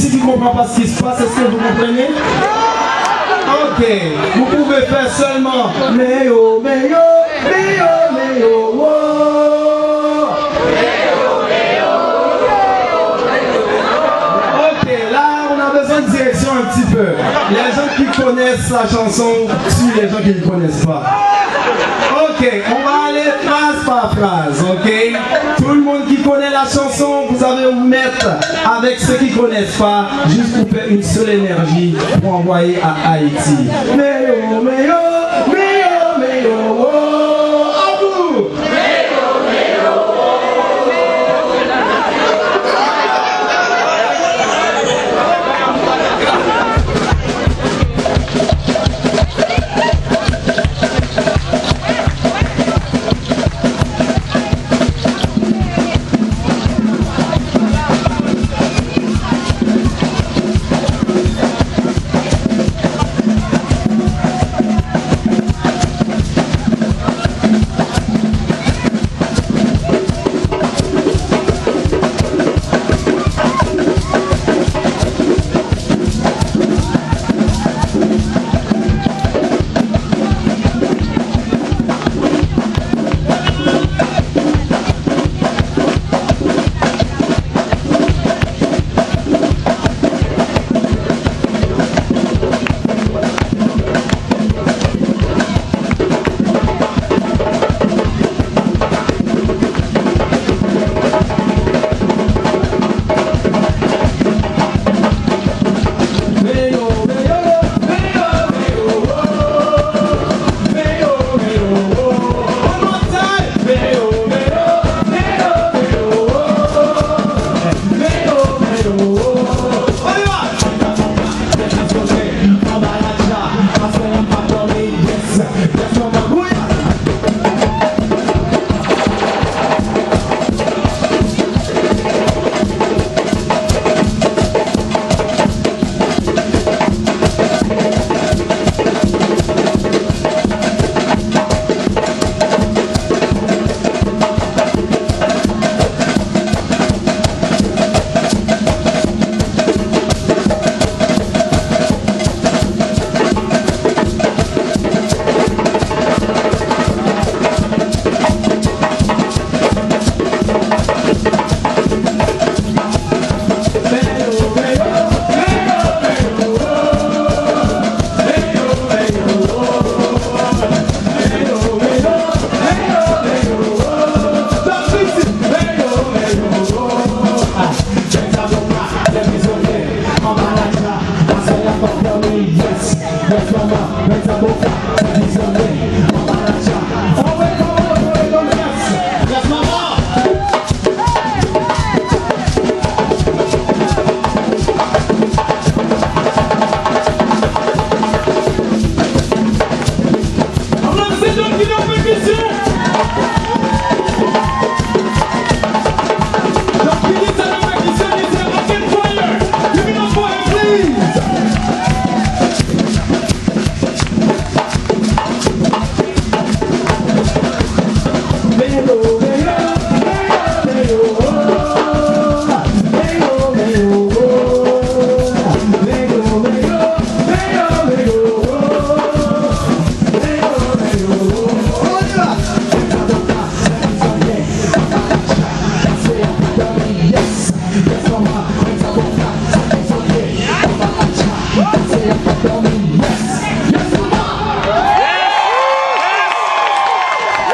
ici qui ne comprend pas ce qui se passe, est-ce que vous comprenez? Ok, vous pouvez faire seulement Méo, Méo, Méo, Méo, wow. Ok, là on a besoin de direction un petit peu. Les gens qui connaissent la chanson suivent les gens qui ne connaissent pas. Ok, on va aller phrase par phrase, ok? Tout le monde qui connaît la chanson, vous allez vous mettre avec ceux qui ne connaissent pas, juste pour faire une seule énergie pour envoyer à Haïti. Méo, méo.